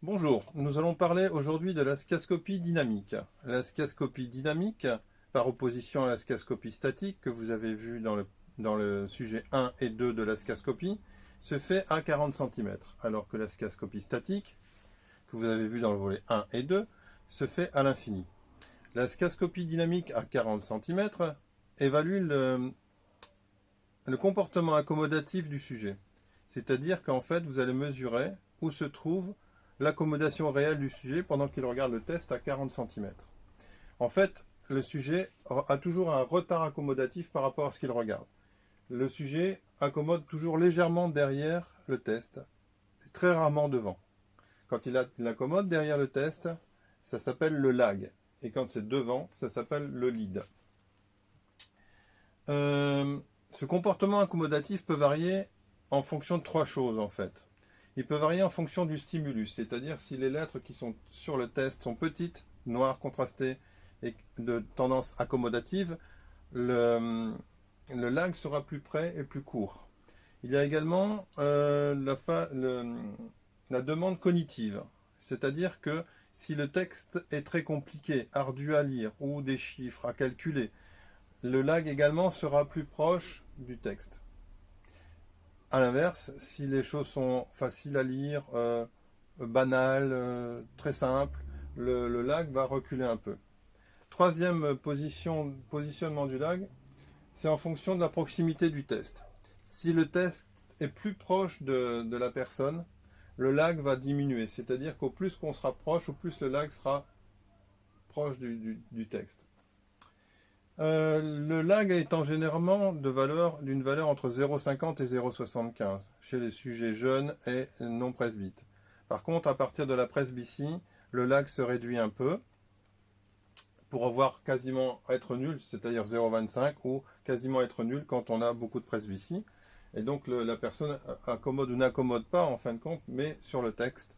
Bonjour, nous allons parler aujourd'hui de la skiascopie dynamique. La skiascopie dynamique, par opposition à la skiascopie statique que vous avez vu dans le sujet 1 et 2 de la skiascopie, se fait à 40 cm, alors que la skiascopie statique, que vous avez vu dans le volet 1 et 2, se fait à l'infini. La skiascopie dynamique à 40 cm évalue le comportement accommodatif du sujet. C'est-à-dire qu'en fait, vous allez mesurer où se trouve l'accommodation réelle du sujet pendant qu'il regarde le test à 40 cm. En fait, le sujet a toujours un retard accommodatif par rapport à ce qu'il regarde. Le sujet accommode toujours légèrement derrière le test, très rarement devant. Quand il accommode derrière le test, ça s'appelle le lag. Et quand c'est devant, ça s'appelle le lead. Ce comportement accommodatif peut varier en fonction de trois choses en fait. Il peut varier en fonction du stimulus, c'est-à-dire si les lettres qui sont sur le test sont petites, noires, contrastées et de tendance accommodative, le lag sera plus près et plus court. Il y a également la demande cognitive, c'est-à-dire que si le texte est très compliqué, ardu à lire ou des chiffres à calculer, le lag également sera plus proche du texte. A l'inverse, si les choses sont faciles à lire, banales, très simples, le lag va reculer un peu. Troisième positionnement du lag, c'est en fonction de la proximité du test. Si le test est plus proche de la personne, le lag va diminuer. C'est-à-dire qu'au plus qu'on se rapproche, au plus le lag sera proche du texte. Le lag étant généralement d'une valeur entre 0,50 et 0,75 chez les sujets jeunes et non presbytes. Par contre, à partir de la presbytie, le lag se réduit un peu pour avoir quasiment être nul, c'est-à-dire 0,25 ou quasiment être nul quand on a beaucoup de presbytie. Et donc la personne accommode ou n'accommode pas en fin de compte, mais sur le texte.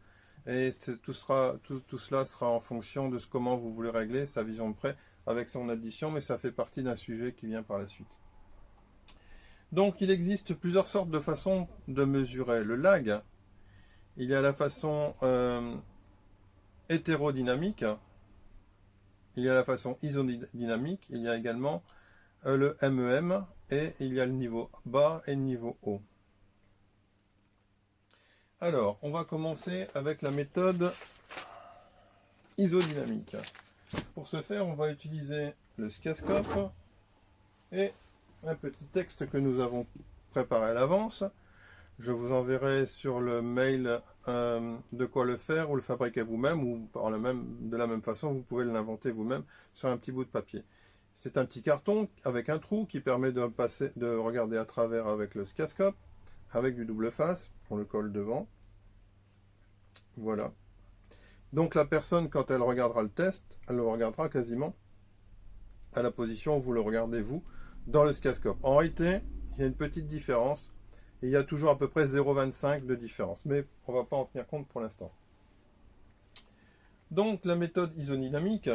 Et tout cela sera en fonction de comment vous voulez régler sa vision de près avec son addition, mais ça fait partie d'un sujet qui vient par la suite. Donc il existe plusieurs sortes de façons de mesurer le lag. Il y a la façon hétérodynamique, il y a la façon isodynamique, il y a également le MEM et il y a le niveau bas et le niveau haut. Alors, on va commencer avec la méthode isodynamique. Pour ce faire, on va utiliser le skiascope et un petit texte que nous avons préparé à l'avance. Je vous enverrai sur le mail de quoi le faire ou le fabriquer vous-même ou de la même façon, vous pouvez l'inventer vous-même sur un petit bout de papier. C'est un petit carton avec un trou qui permet de regarder à travers avec le skiascope, avec du double face, on le colle devant. Voilà. Donc la personne, quand elle regardera le test, elle le regardera quasiment à la position où vous le regardez vous dans le skiascope. En réalité, il y a une petite différence. Et il y a toujours à peu près 0,25 de différence. Mais on ne va pas en tenir compte pour l'instant. Donc la méthode isodynamique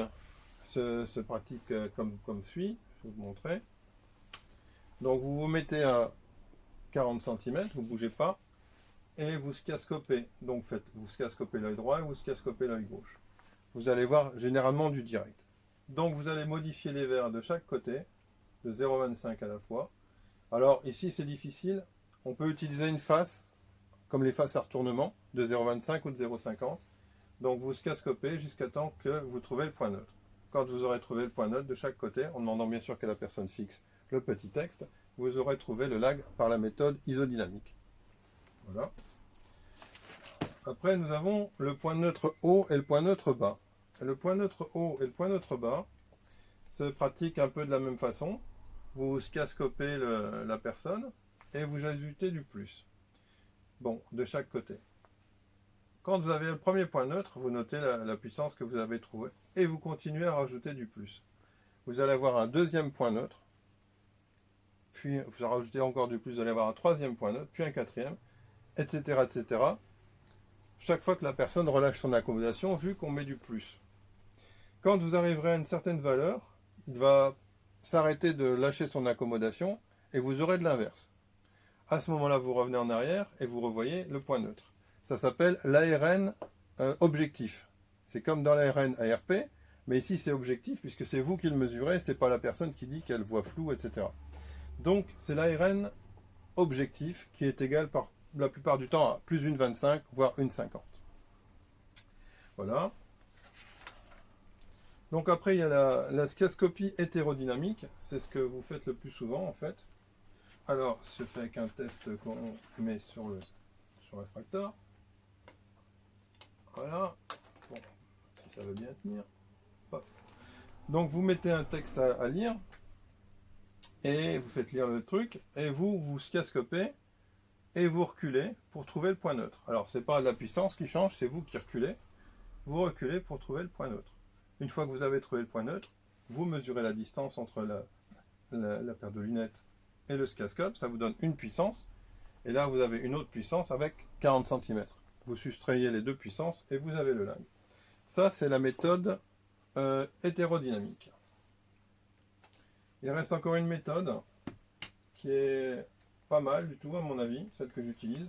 se pratique comme suit. Je vais vous montrer. Donc vous vous mettez à 40 cm, vous ne bougez pas. Et vous skiascopez. Donc vous skiascopez l'œil droit et vous skiascopez l'œil gauche. Vous allez voir généralement du direct. Donc vous allez modifier les verres de chaque côté, de 0,25 à la fois. Alors ici c'est difficile. On peut utiliser une face, comme les faces à retournement, de 0,25 ou de 0,50. Donc vous skiascopez jusqu'à temps que vous trouvez le point neutre. Quand vous aurez trouvé le point neutre de chaque côté, en demandant bien sûr que la personne fixe le petit texte, vous aurez trouvé le lag par la méthode isodynamique. Voilà. Après, nous avons le point neutre haut et le point neutre bas. Le point neutre haut et le point neutre bas se pratiquent un peu de la même façon. Vous skiascopez la personne et vous ajoutez du plus. Bon, de chaque côté. Quand vous avez le premier point neutre, vous notez la puissance que vous avez trouvée et vous continuez à rajouter du plus. Vous allez avoir un deuxième point neutre, puis vous rajoutez encore du plus, vous allez avoir un troisième point neutre, puis un quatrième, etc., etc. Chaque fois que la personne relâche son accommodation, vu qu'on met du plus. Quand vous arriverez à une certaine valeur, il va s'arrêter de lâcher son accommodation et vous aurez de l'inverse. À ce moment-là, vous revenez en arrière et vous revoyez le point neutre. Ça s'appelle l'ARN objectif. C'est comme dans l'ARN ARP, mais ici c'est objectif puisque c'est vous qui le mesurez, c'est pas la personne qui dit qu'elle voit flou, etc. Donc c'est l'ARN objectif qui est égal par la plupart du temps à plus une 25, voire une 50. Voilà. Donc après il y a la skiascopie hétérodynamique, c'est ce que vous faites le plus souvent en fait. Alors se fait avec un test qu'on met sur le réfracteur. Voilà. Bon, si ça veut bien tenir. Hop. Donc vous mettez un texte à lire et vous faites lire le truc et vous skiascopez et vous reculez pour trouver le point neutre. Alors c'est pas la puissance qui change, c'est vous qui reculez. Vous reculez pour trouver le point neutre. Une fois que vous avez trouvé le point neutre, vous mesurez la distance entre la paire de lunettes et le skiascope, ça vous donne une puissance, et là vous avez une autre puissance avec 40 cm. Vous soustrayez les deux puissances et vous avez le lag. Ça c'est la méthode hétérodynamique. Il reste encore une méthode qui est pas mal du tout à mon avis, celle que j'utilise,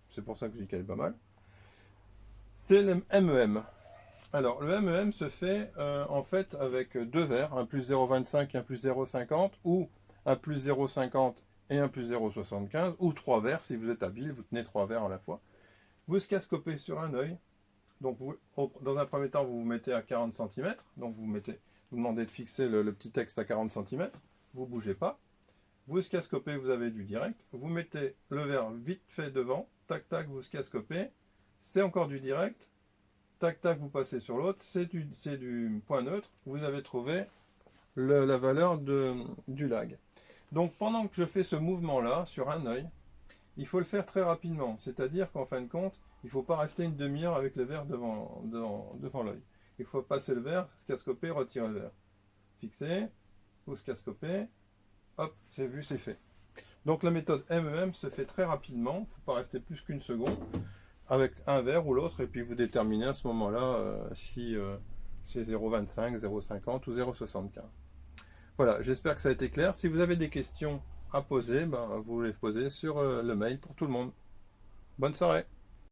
c'est pour ça que je dis qu'elle est pas mal. C'est le MEM. Alors le MEM se fait en fait avec deux verres, un plus 0,25 et un plus 0,50, ou un plus 0,50 et un plus 0,75, ou trois verres si vous êtes habile, vous tenez trois verres à la fois. Vous skiascopez sur un œil. Donc dans un premier temps vous vous mettez à 40 cm, donc vous demandez de fixer le petit texte à 40 cm, vous ne bougez pas. Vous skiascopez, vous avez du direct, vous mettez le verre vite fait devant, tac tac, vous skiascopez, c'est encore du direct, tac tac, vous passez sur l'autre, c'est du point neutre, vous avez trouvé la valeur du lag. Donc pendant que je fais ce mouvement là sur un œil, il faut le faire très rapidement, c'est-à-dire qu'en fin de compte, il ne faut pas rester une demi-heure avec le verre devant l'œil. Il faut passer le verre, skiascoper, retirer le verre. Fixer, vous skiascopez, hop, c'est vu, c'est fait. Donc la méthode MEM se fait très rapidement, il ne faut pas rester plus qu'une seconde, avec un verre ou l'autre, et puis vous déterminez à ce moment-là si c'est 0,25, 0,50 ou 0,75. Voilà, j'espère que ça a été clair. Si vous avez des questions à poser, vous les posez sur le mail pour tout le monde. Bonne soirée.